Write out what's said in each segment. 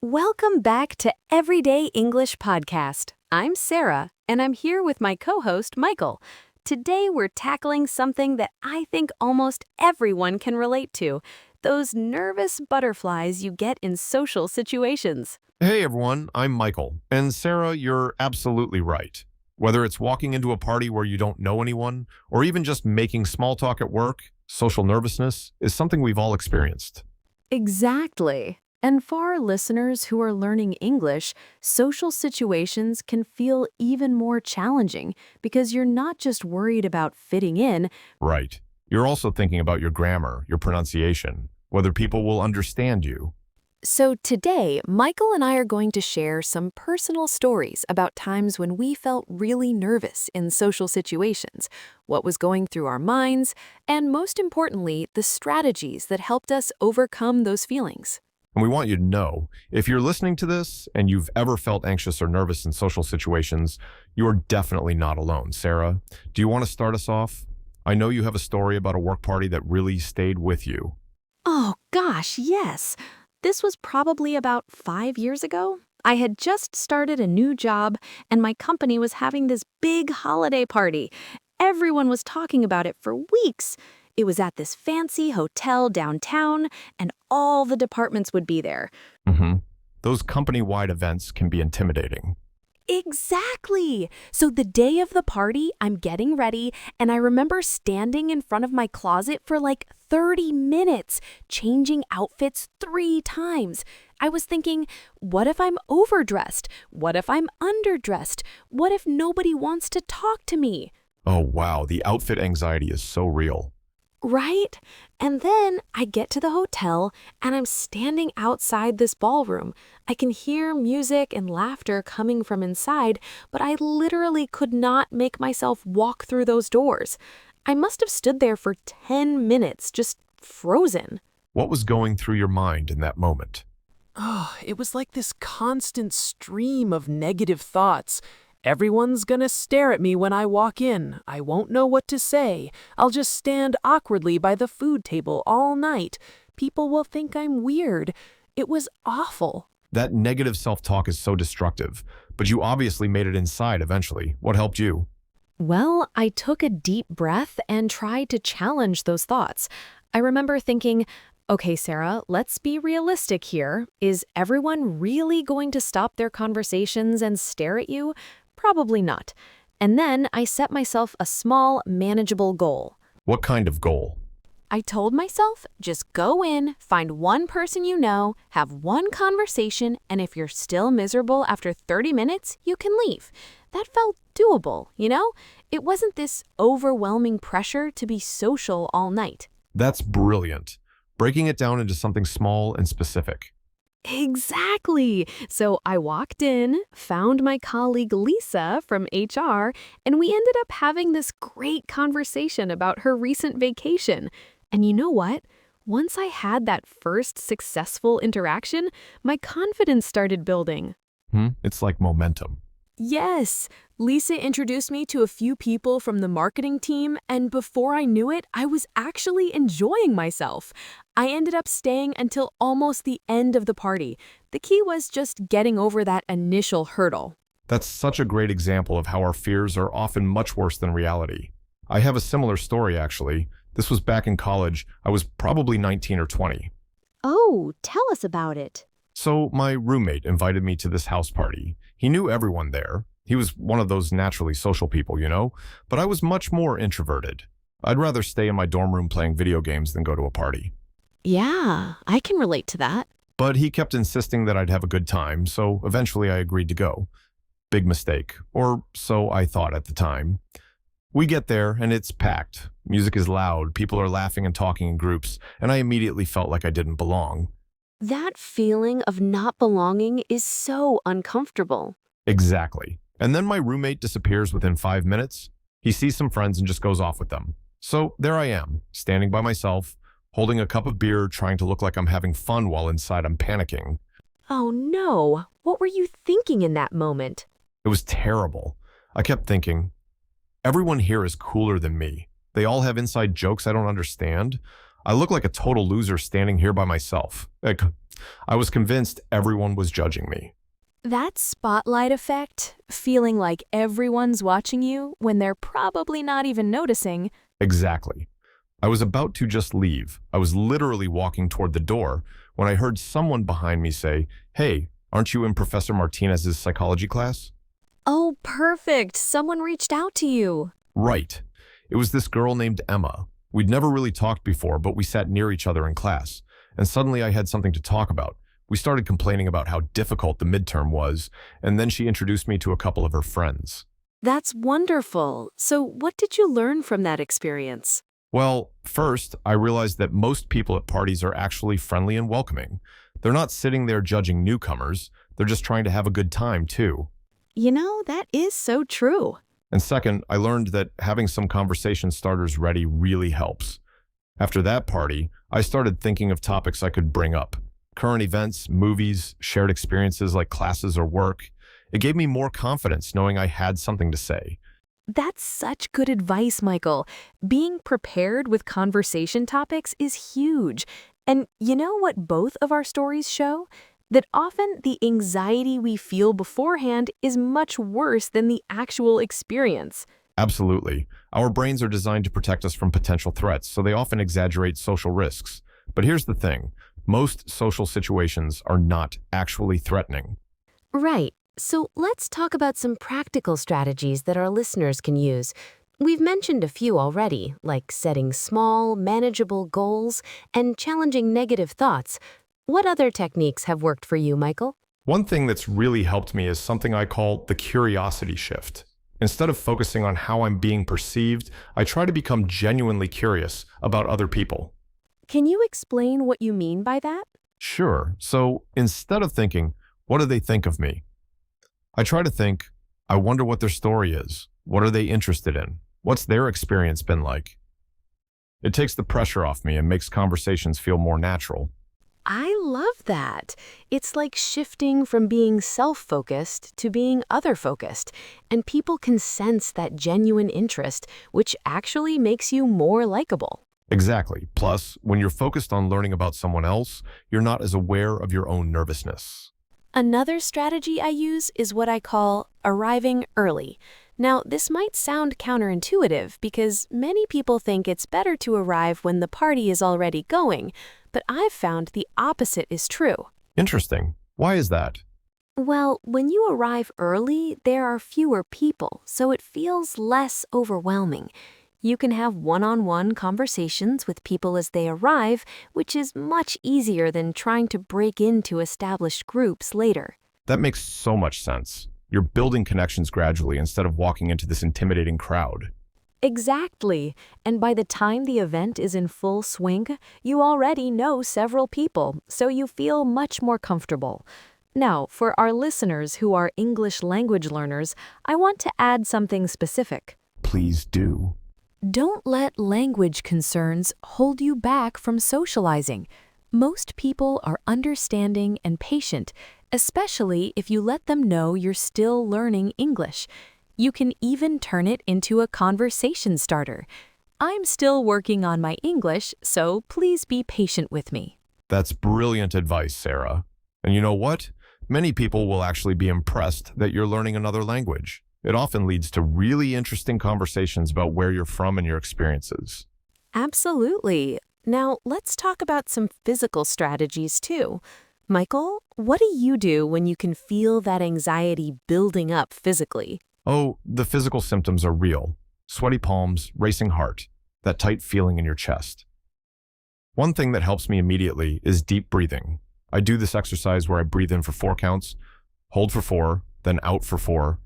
Welcome back to Everyday English Podcast. I'm Sarah, and I'm here with my co-host, Michael. Today, we're tackling something that I think almost everyone can relate to, those nervous butterflies you get in social situations. Hey everyone, I'm Michael. And Sarah, you're absolutely right. Whether it's walking into a party where you don't know anyone, or even just making small talk at work, social nervousness is something we've all experienced. Exactly. And for our listeners who are learning English, social situations can feel even more challenging because you're not just worried about fitting in. Right. You're also thinking about your grammar, your pronunciation, whether people will understand you. So today, Michael and I are going to share some personal stories about times when we felt really nervous in social situations, what was going through our minds, and most importantly, the strategies that helped us overcome those feelings. And we want you to know, if you're listening to this and you've ever felt anxious or nervous in social situations, you are definitely not alone. Sarah, do you want to start us off? I know you have a story about a work party that really stayed with you. Oh gosh, yes. This was probably about 5 years ago. I had just started a new job, and my company was having this big holiday party. Everyone was talking about it for weeks. It was at this fancy hotel downtown, and all the departments would be there. Mm-hmm. Those company-wide events can be intimidating. Exactly! So the day of the party, I'm getting ready, and I remember standing in front of my closet for like 30 minutes, changing outfits 3 times. I was thinking, what if I'm overdressed? What if I'm underdressed? What if nobody wants to talk to me? Oh wow, the outfit anxiety is so real. Right? And then I get to the hotel and I'm standing outside this ballroom. I can hear music and laughter coming from inside, but I literally could not make myself walk through those doors. I must have stood there for 10 minutes, just frozen. What was going through your mind in that moment? Oh, it was like this constant stream of negative thoughts. Everyone's gonna stare at me when I walk in. I won't know what to say. I'll just stand awkwardly by the food table all night. People will think I'm weird. It was awful. That negative self-talk is so destructive, but you obviously made it inside eventually. What helped you? Well, I took a deep breath and tried to challenge those thoughts. I remember thinking, okay, Sarah, let's be realistic here. Is everyone really going to stop their conversations and stare at you? Probably not. And then I set myself a small, manageable goal. What kind of goal? I told myself, just go in, find one person you know, have one conversation, and if you're still miserable after 30 minutes, you can leave. That felt doable, you know? It wasn't this overwhelming pressure to be social all night. That's brilliant. Breaking it down into something small and specific. Exactly. So I walked in, found my colleague Lisa from HR, and we ended up having this great conversation about her recent vacation. And you know what? Once I had that first successful interaction, my confidence started building. It's like momentum. Yes, Lisa introduced me to a few people from the marketing team, and before I knew it, I was actually enjoying myself. I ended up staying until almost the end of the party. The key was just getting over that initial hurdle. That's such a great example of how our fears are often much worse than reality. I have a similar story, actually. This was back in college. I was probably 19 or 20. Oh, tell us about it. So my roommate invited me to this house party. He knew everyone there. He was one of those naturally social people, you know, but I was much more introverted. I'd rather stay in my dorm room playing video games than go to a party. Yeah, I can relate to that. But he kept insisting that I'd have a good time, so eventually I agreed to go. Big mistake, or so I thought at the time. We get there and it's packed. Music is loud, people are laughing and talking in groups, and I immediately felt like I didn't belong. That feeling of not belonging is so uncomfortable. Exactly. And then my roommate disappears within 5 minutes. He sees some friends and just goes off with them. So there I am, standing by myself, holding a cup of beer, trying to look like I'm having fun while inside I'm panicking. Oh no, what were you thinking in that moment? It was terrible. I kept thinking, everyone here is cooler than me. They all have inside jokes I don't understand. I look like a total loser standing here by myself. I was convinced everyone was judging me. That spotlight effect, feeling like everyone's watching you when they're probably not even noticing. Exactly. I was about to just leave. I was literally walking toward the door when I heard someone behind me say, "Hey, aren't you in Professor Martinez's psychology class?" Oh, perfect. Someone reached out to you. Right. It was this girl named Emma. We'd never really talked before, but we sat near each other in class. And suddenly I had something to talk about. We started complaining about how difficult the midterm was, and then she introduced me to a couple of her friends. That's wonderful. So, what did you learn from that experience? Well, first, I realized that most people at parties are actually friendly and welcoming. They're not sitting there judging newcomers, they're just trying to have a good time, too. You know, that is so true. And second, I learned that having some conversation starters ready really helps. After that party, I started thinking of topics I could bring up. Current events, movies, shared experiences like classes or work. It gave me more confidence knowing I had something to say. That's such good advice, Michael. Being prepared with conversation topics is huge. And you know what both of our stories show? That often the anxiety we feel beforehand is much worse than the actual experience. Absolutely. Our brains are designed to protect us from potential threats, so they often exaggerate social risks. But here's the thing. Most social situations are not actually threatening. Right. So let's talk about some practical strategies that our listeners can use. We've mentioned a few already, like setting small, manageable goals and challenging negative thoughts. What other techniques have worked for you, Michael? One thing that's really helped me is something I call the curiosity shift. Instead of focusing on how I'm being perceived, I try to become genuinely curious about other people. Can you explain what you mean by that? Sure. So instead of thinking, what do they think of me? I try to think, I wonder what their story is. What are they interested in? What's their experience been like? It takes the pressure off me and makes conversations feel more natural. I love that. It's like shifting from being self-focused to being other-focused, and people can sense that genuine interest, which actually makes you more likable. Exactly. Plus, when you're focused on learning about someone else, you're not as aware of your own nervousness. Another strategy I use is what I call arriving early. Now, this might sound counterintuitive because many people think it's better to arrive when the party is already going, but I've found the opposite is true. Interesting. Why is that? Well, when you arrive early, there are fewer people, so it feels less overwhelming. You can have one-on-one conversations with people as they arrive, which is much easier than trying to break into established groups later. That makes so much sense. You're building connections gradually instead of walking into this intimidating crowd. Exactly. And by the time the event is in full swing, you already know several people, so you feel much more comfortable. Now, for our listeners who are English language learners, I want to add something specific. Please do. Don't let language concerns hold you back from socializing. Most people are understanding and patient, especially if you let them know you're still learning English. You can even turn it into a conversation starter. I'm still working on my English, so please be patient with me. That's brilliant advice, Sarah. And you know what? Many people will actually be impressed that you're learning another language. It often leads to really interesting conversations about where you're from and your experiences. Absolutely. Now, let's talk about some physical strategies too. Michael, what do you do when you can feel that anxiety building up physically? Oh, the physical symptoms are real. Sweaty palms, racing heart, that tight feeling in your chest. One thing that helps me immediately is deep breathing. I do this exercise where I breathe in for 4 counts, hold for 4, then out for 4.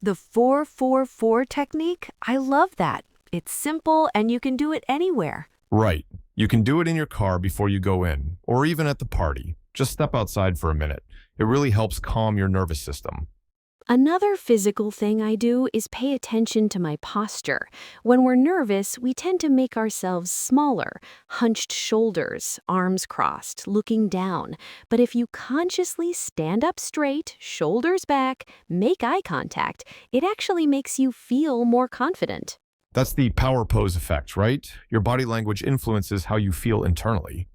The 4-4-4 technique? I love that. It's simple and you can do it anywhere. Right. You can do it in your car before you go in, or even at the party. Just step outside for a minute. It really helps calm your nervous system. Another physical thing I do is pay attention to my posture. When we're nervous, we tend to make ourselves smaller, hunched shoulders, arms crossed, looking down. But if you consciously stand up straight, shoulders back, make eye contact, it actually makes you feel more confident. That's the power pose effect, right? Your body language influences how you feel internally.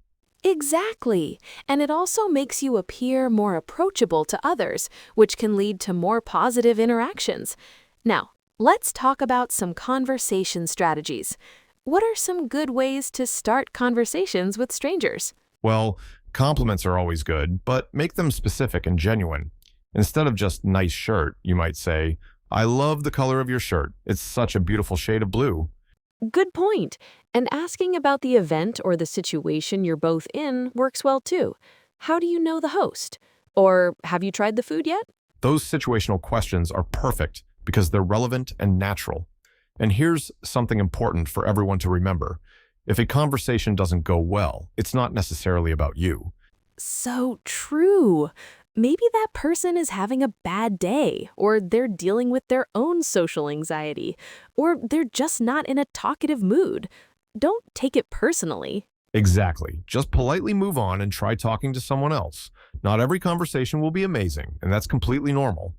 Exactly. And it also makes you appear more approachable to others, which can lead to more positive interactions. Now, let's talk about some conversation strategies. What are some good ways to start conversations with strangers? Well, compliments are always good, but make them specific and genuine. Instead of just nice shirt, you might say, I love the color of your shirt. It's such a beautiful shade of blue. Good point. And asking about the event or the situation you're both in works well too. How do you know the host? Or have you tried the food yet? Those situational questions are perfect because they're relevant and natural. And here's something important for everyone to remember. If a conversation doesn't go well, it's not necessarily about you. So true. Maybe that person is having a bad day, or they're dealing with their own social anxiety, or they're just not in a talkative mood. Don't take it personally. Exactly. Just politely move on and try talking to someone else. Not every conversation will be amazing, and that's completely normal.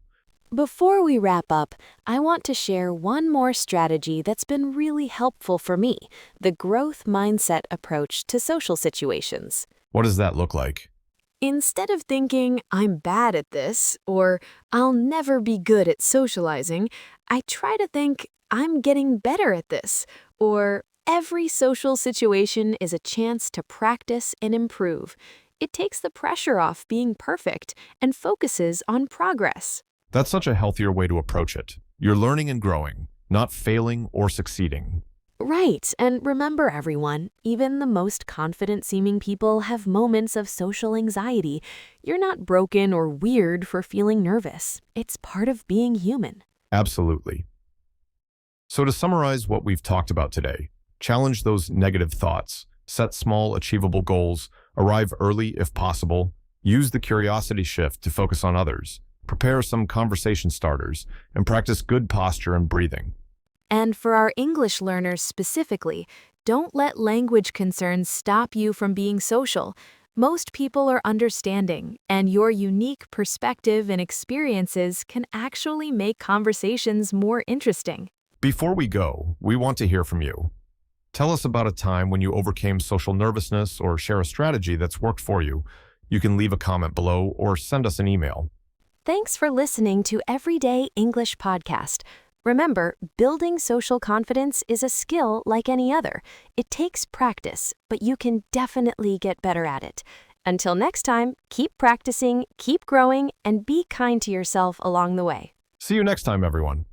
Before we wrap up, I want to share one more strategy that's been really helpful for me, the growth mindset approach to social situations. What does that look like? Instead of thinking, I'm bad at this, or I'll never be good at socializing, I try to think, I'm getting better at this, or every social situation is a chance to practice and improve. It takes the pressure off being perfect and focuses on progress. That's such a healthier way to approach it. You're learning and growing, not failing or succeeding. Right, and remember everyone, even the most confident-seeming people have moments of social anxiety. You're not broken or weird for feeling nervous. It's part of being human. Absolutely. So to summarize what we've talked about today, challenge those negative thoughts, set small, achievable goals, arrive early if possible, use the curiosity shift to focus on others, prepare some conversation starters, and practice good posture and breathing. And for our English learners specifically, don't let language concerns stop you from being social. Most people are understanding, and your unique perspective and experiences can actually make conversations more interesting. Before we go, we want to hear from you. Tell us about a time when you overcame social nervousness or share a strategy that's worked for you. You can leave a comment below or send us an email. Thanks for listening to Everyday English Podcast. Remember, building social confidence is a skill like any other. It takes practice, but you can definitely get better at it. Until next time, keep practicing, keep growing, and be kind to yourself along the way. See you next time, everyone.